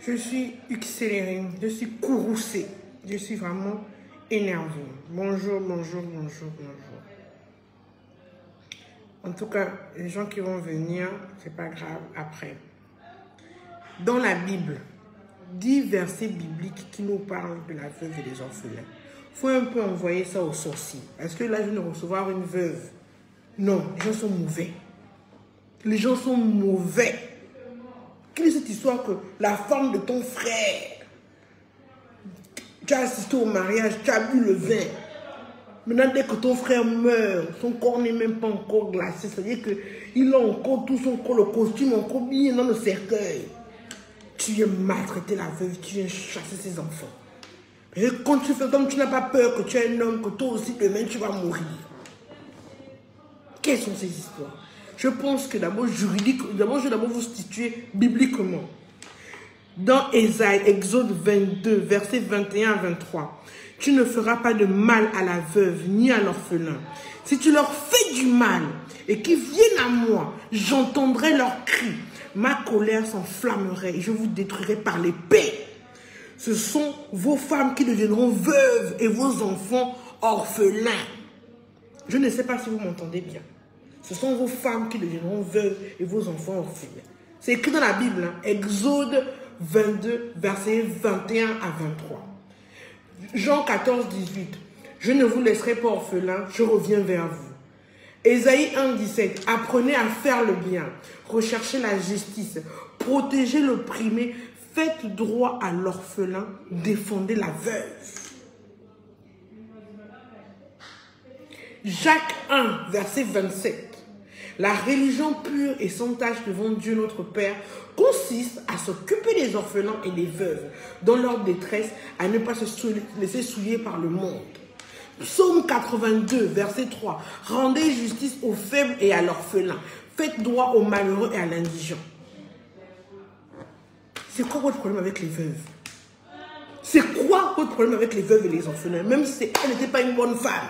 Je suis accélérée, je suis courroucée, je suis vraiment énervée. Bonjour, bonjour, bonjour, bonjour. En tout cas, les gens qui vont venir, c'est pas grave après. Dans la Bible, 10 versets bibliques qui nous parlent de la veuve et des orphelins. Il faut un peu envoyer ça aux sorciers. Parce que là, je viens de recevoir une veuve. Non, les gens sont mauvais. Les gens sont mauvais. Quelle est cette histoire que la femme de ton frère, tu as assisté au mariage, tu as bu le vin. Maintenant, dès que ton frère meurt, son corps n'est même pas encore glacé. C'est-à-dire qu'il a encore tout son corps, le costume encore bien dans le cercueil. Tu viens maltraiter la veuve, tu viens chasser ses enfants. Et quand tu fais comme tu n'as pas peur que tu es un homme, que toi aussi demain tu vas mourir. Quelles sont ces histoires? Je pense que d'abord juridique, d'abord je vais d'abord vous situer bibliquement. Dans Ésaïe, Exode 22, versets 21 à 23, tu ne feras pas de mal à la veuve ni à l'orphelin. Si tu leur fais du mal et qu'ils viennent à moi, j'entendrai leurs cris. Ma colère s'enflammerait et je vous détruirai par l'épée. Ce sont vos femmes qui deviendront veuves et vos enfants orphelins. Je ne sais pas si vous m'entendez bien. Ce sont vos femmes qui deviendront veuves et vos enfants orphelins. C'est écrit dans la Bible, hein? Exode 22, versets 21 à 23. Jean 14, 18. Je ne vous laisserai pas orphelins, je reviens vers vous. Ésaïe 1, 17. Apprenez à faire le bien, recherchez la justice, protégez l'opprimé, faites droit à l'orphelin, défendez la veuve. Jacques 1, verset 27. La religion pure et sans tache devant Dieu notre Père consiste à s'occuper des orphelins et des veuves dans leur détresse, à ne pas se laisser souiller par le monde. Psaume 82, verset 3. Rendez justice aux faibles et à l'orphelin. Faites droit aux malheureux et à l'indigent. C'est quoi votre problème avec les veuves? C'est quoi votre problème avec les veuves et les orphelins? Même si elle n'était pas une bonne femme.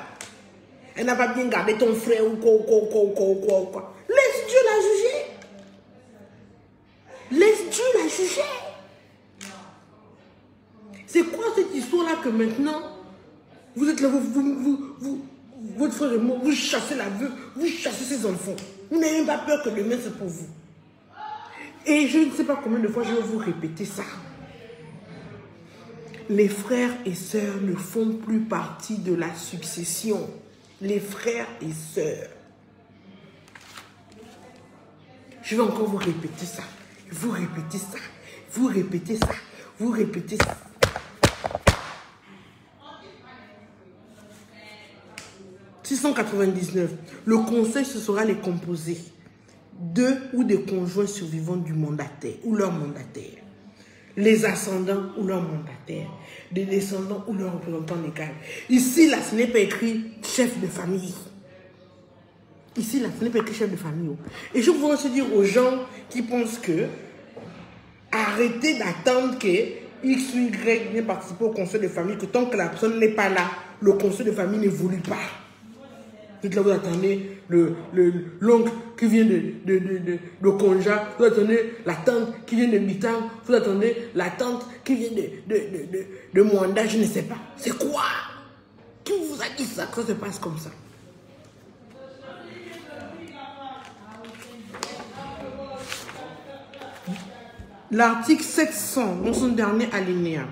Elle n'a pas bien gardé ton frère ou quoi. Laisse Dieu la juger. Laisse Dieu la juger. C'est quoi cette histoire-là que maintenant, vous êtes là, votre frère est mort, vous chassez la veuve, vous chassez ses enfants. Vous n'avez même pas peur que demain c'est pour vous. Et je ne sais pas combien de fois je vais vous répéter ça. Les frères et sœurs ne font plus partie de la succession. Les frères et sœurs. Je vais encore vous répéter ça. Vous répétez ça. Vous répétez ça. Vous répétez ça. « 699. Le conseil, ce sera les composés de ou des conjoints survivants du mandataire ou leur mandataire. Les ascendants ou leurs mandataires, des descendants ou leurs représentants légaux. Ici, là, ce n'est pas écrit chef de famille. Ici, là, ce n'est pas écrit chef de famille. Et je voudrais se dire aux gens qui pensent que arrêtez d'attendre que X ou Y vienne participer au conseil de famille, que tant que la personne n'est pas là, le conseil de famille n'évolue pas. Vous êtes là, vous attendez l'oncle qui vient de Konja, vous attendez la tante qui vient de Bitang, vous attendez la tante qui vient de Mwanda, je ne sais pas. C'est quoi? Qui vous a dit ça, que ça se passe comme ça? L'article 700, dans son dernier alinéa,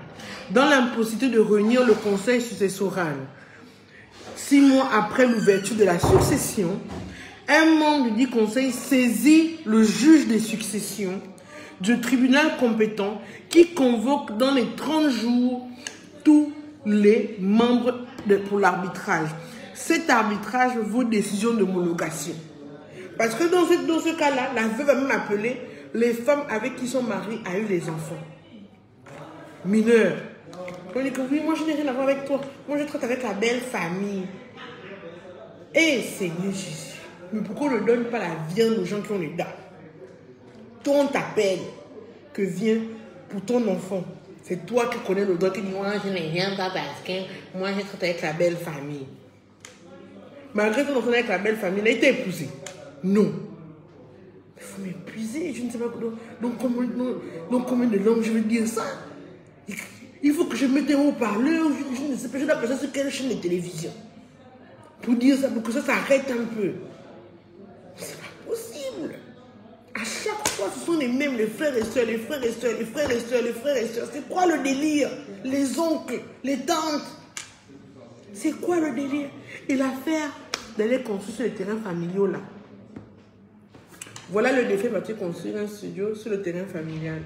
dans l'impossibilité de réunir le conseil successoral, 6 mois après l'ouverture de la succession, un membre du conseil saisit le juge des successions du tribunal compétent qui convoque dans les 30 jours tous les membres pour l'arbitrage. Cet arbitrage vaut décision d'homologation. Parce que dans ce cas-là, la veuve va même appeler les femmes avec qui son mari a eu les enfants. Mineurs. On dit que oui, moi je n'ai rien à voir avec toi. Moi je traite avec la belle famille. Eh Seigneur Jésus. Mais pourquoi on ne donne pas la viande aux gens qui ont les dents? Toi on t'appelle que viens pour ton enfant. C'est toi qui connais le droit qui dit moi je n'ai rien pas parce que moi je traite avec la belle famille. Malgré ton enfant avec la belle famille, il a été épousé. Non. Vous m'épuisez, je ne sais pas donc combien de langues je vais dire ça. Il faut que je mette un haut-parleur, je ne sais pas, je dois passer sur quelle chaîne de télévision. Pour dire ça, pour que ça s'arrête un peu. C'est pas possible. À chaque fois, ce sont les mêmes, les frères et sœurs, les frères et sœurs, les frères et sœurs, les frères et sœurs. C'est quoi le délire? Les oncles, les tantes. C'est quoi le délire? Et l'affaire d'aller construire sur les terrains familiaux là. Voilà le défi, vas-tu construire un studio sur le terrain familial.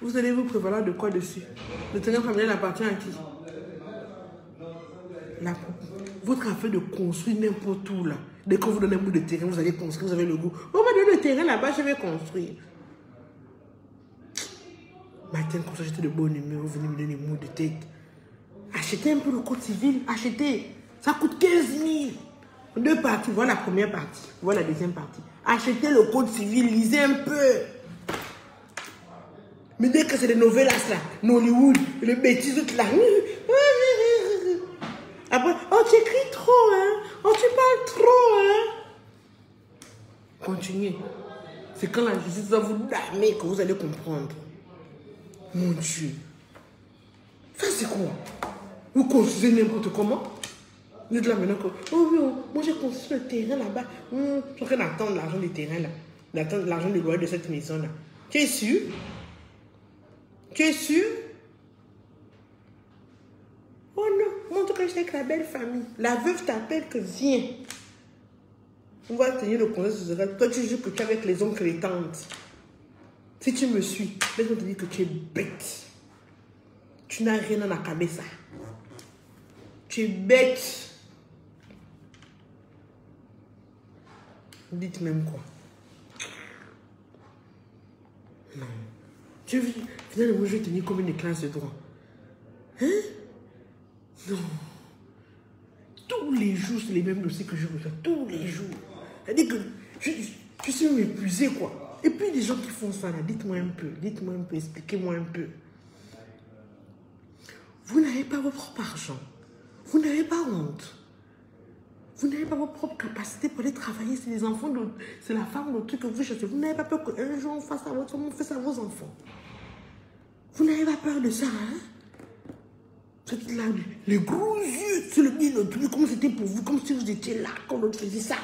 Vous allez vous prévaloir de quoi dessus? Le terrain familial appartient à qui? Votre affaire de construire n'importe où là. Dès qu'on vous donne un bout de terrain, vous allez construire, vous avez le goût. On va donner le terrain là-bas, je vais construire. Matin, comme ça, j'étais de bonne humeur, vous venez me donner des mots de tête. Achetez un peu le code civil, achetez. Ça coûte 15 000. 2 parties, voilà la première partie, voilà la deuxième partie. Achetez le code civil, lisez un peu. Mais dès que c'est des novellas là, Nollywood, le bêtise tout là. Après, oh tu écris trop, hein. Oh tu parles trop, hein. Continuez. C'est quand la justice va vous damer que vous allez comprendre. Mon Dieu. Ça c'est quoi? Vous construisez n'importe comment? Vous êtes là maintenant que, oh oui, oh, moi j'ai construit le terrain là-bas. Je suis en train d'attendre l'argent du terrain là. D'attendre l'argent du loyer de cette maison là. Tu es sûr? Tu es sûr? Oh non, montre que je suis avec la belle famille. La veuve t'appelle que viens. On va tenir le conseil sur ce. Toi tu dis que tu es avec les oncles et les tantes. Si tu me suis, laisse-moi te dire que tu es bête. Tu n'as rien dans la cabeza. Tu es bête. Dites même quoi. Non. Finalement, je vais tenir comme une classe de droit. Hein? Non. Tous les jours, c'est les mêmes dossiers que je reçois. Tous les jours. C'est-à-dire que je suis même épuisé, quoi. Et puis, les gens qui font ça, là, dites-moi un peu, expliquez-moi un peu. Vous n'avez pas votre propre argent. Vous n'avez pas honte. Vous n'avez pas votre propre capacité pour aller travailler. C'est les enfants, c'est la femme, le truc que vous cherchez. Vous n'avez pas peur qu'un jour on fasse à votre femme, on fasse à vos enfants. Vous n'avez pas peur de ça, hein? Vous êtes là, les gros yeux sur le nez, le truc, comme c'était pour vous, comme si vous étiez là, quand l'autre faisait ça.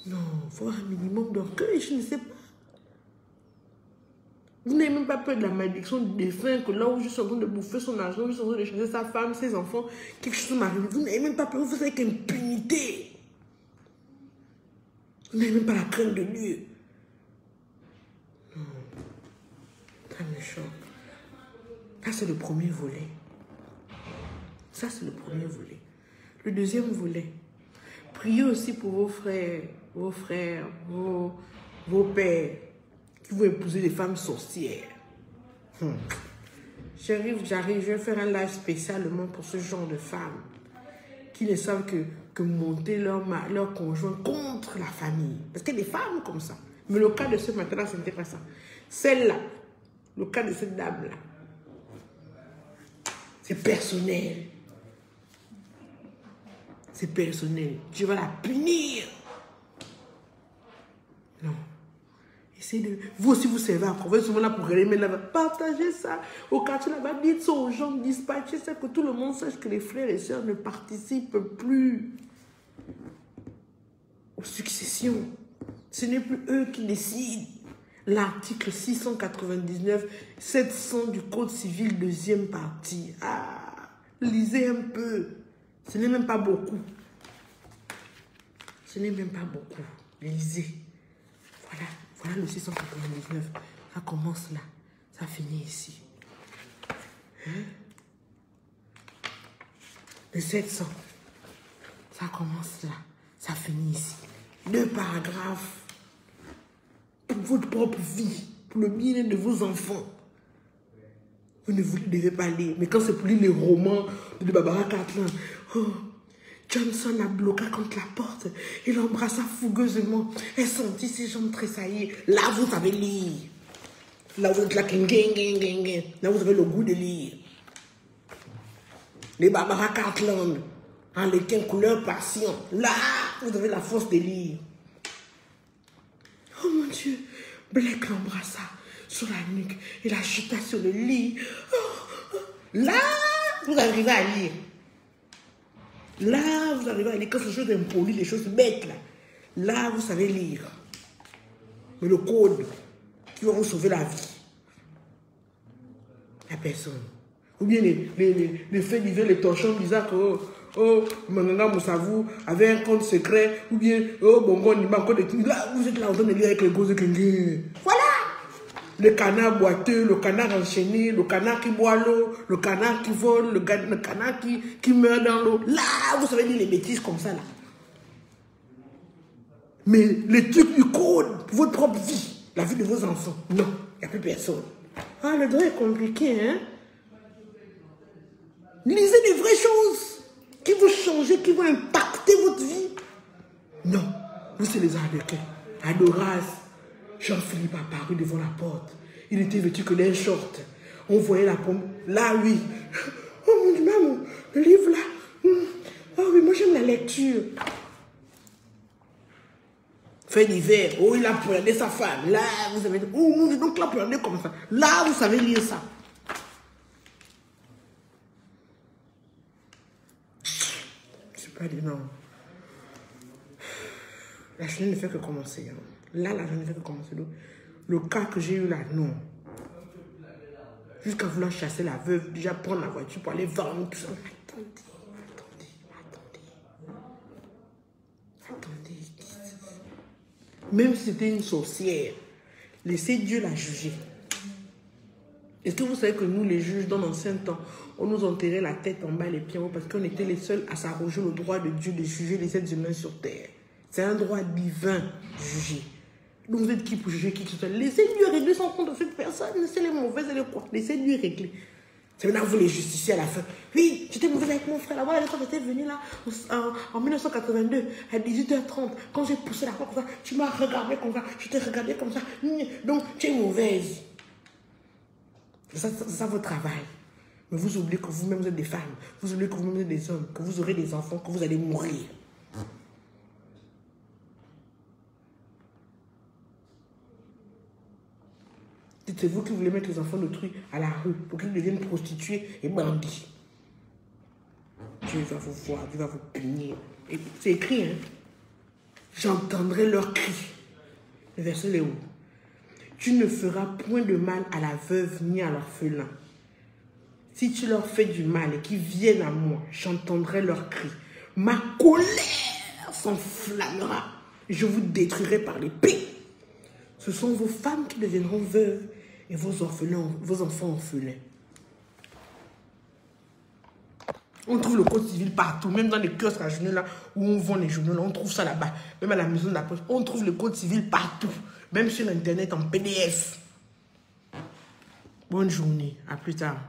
Non, il faut avoir un minimum d'orgueil, je ne sais pas. Vous n'avez même pas peur de la malédiction du défunt, que là où je suis en train de bouffer son argent, je suis en train de chercher sa femme, ses enfants, quelque chose m'arrive. Vous n'avez même pas peur, vous faites avec impunité. Vous n'avez même pas la crainte de Dieu. Non, ça me choque. Ça, c'est le premier volet. Ça, c'est le premier volet. Le deuxième volet. Priez aussi pour vos frères, vos pères, qui vont épouser des femmes sorcières. J'arrive, je vais faire un live spécialement pour ce genre de femmes qui ne savent que monter leur conjoint contre la famille. Parce qu'il y a des femmes comme ça. Mais le cas de ce matin-là, ce n'était pas ça. Celle-là, le cas de cette dame-là, c'est personnel. C'est personnel. Tu vas la punir. Non. Essayez de... Vous aussi, vous servez à quoi? Vous êtes souvent là pour regarder, là, partagez ça. Au quartier là-bas, dites ça aux gens, dispatchez ça, que tout le monde sache que les frères et sœurs ne participent plus aux successions. Ce n'est plus eux qui décident. L'article 699, 700 du Code civil, deuxième partie. Ah, lisez un peu. Ce n'est même pas beaucoup. Ce n'est même pas beaucoup. Lisez. Voilà le 699. Ça commence là. Ça finit ici. Hein? Le 700. Ça commence là. Ça finit ici. 2 paragraphes. Pour votre propre vie. Pour le bien de vos enfants. Vous ne devez pas lire. Mais quand c'est pour lire les romans de Barbara Cartland. Oh, Johnson a bloqué contre la porte. Il l'embrassa fougueusement. Elle sentit ses jambes tressaillir. Là, vous savez lire. Là, vous êtes là, là, vous avez le goût de lire. Les Barbara Cartland. Harlequin couleur passion. Là, vous avez la force de lire. Oh mon Dieu. Blake l'embrassa sur la nuque et la jeta sur le lit. Là, vous arrivez à lire. Là, vous arrivez à lire quand c'est des choses impolies, des choses bêtes là. Là, vous savez lire. Mais le code qui va vous sauver la vie, la personne. Ou bien les faits divers, les torchons bizarres que oh, Manganga Moussavou avait un compte secret, ou bien oh, Bongo Nima, là, vous êtes là en train de lire avec les gosses de voilà! Le canard boiteux, le canard enchaîné, le canard qui boit l'eau, le canard qui vole, le canard qui meurt dans l'eau. Là, vous savez lire les bêtises comme ça là. Mais les trucs du code, pour votre propre vie, la vie de vos enfants, non, il n'y a plus personne. Ah, le droit est compliqué, hein? Lisez des vraies choses qui vont changer, qui vont impacter votre vie. Non, vous c'est les Harlequins. À Doras, Jean-Philippe apparut devant la porte. Il était vêtu que d'un short. On voyait la pomme. Là, oui. Oh mon Dieu, maman, le livre là. Oh oui, moi j'aime la lecture. Fait d'hiver, oh il a poignardé sa femme. Là, vous avez dit, oh mon Dieu, donc il a poignardé comme ça. Là, vous savez lire ça. C'est pas dit non. La journée ne fait que commencer. Hein. Là, la journée ne fait que commencer. Donc, le cas que j'ai eu là, non. Jusqu'à vouloir chasser la veuve, déjà prendre la voiture pour aller vendre tout ça. Attendez. Même si c'était une sorcière, laissez Dieu la juger. Est-ce que vous savez que nous, les juges, dans l'ancien temps, on nous enterrait la tête en bas, les pieds en haut, parce qu'on était les seuls à s'arroger le droit de Dieu de juger les êtres humains sur terre. C'est un droit divin, juger. Donc vous êtes qui pour juger qui que ce soit? Laissez Dieu régler son compte de cette personne. Laissez les mauvaises et les quoi. Laissez Dieu régler. C'est maintenant que vous les justifiez à la fin. Oui, j'étais mauvaise avec mon frère. Là, voilà, quand j'étais venu là, en 1982, à 18h30, quand j'ai poussé la porte comme ça, tu m'as regardé comme ça, je t'ai regardé comme ça. Donc, tu es mauvaise. C'est ça votre travail. Mais vous oubliez que vous-même vous êtes des femmes. Vous oubliez que vous-même vous êtes des hommes. Que vous aurez des enfants, que vous allez mourir. C'est vous qui voulez mettre les enfants d'autrui à la rue pour qu'ils deviennent prostitués et bandits. Dieu va vous voir, Dieu va vous punir. C'est écrit, hein. J'entendrai leurs cris. Le verset est où? Tu ne feras point de mal à la veuve ni à l'orphelin. Si tu leur fais du mal et qu'ils viennent à moi, j'entendrai leurs cris. Ma colère s'enflammera. Je vous détruirai par l'épée. Ce sont vos femmes qui deviendront veuves et vos orphelins, vos enfants orphelins. On trouve le code civil partout, même dans les kiosques à journaux là où on vend les journaux, là, on trouve ça là-bas. Même à la maison de la poste, on trouve le code civil partout, même sur internet en PDF. Bonne journée, à plus tard.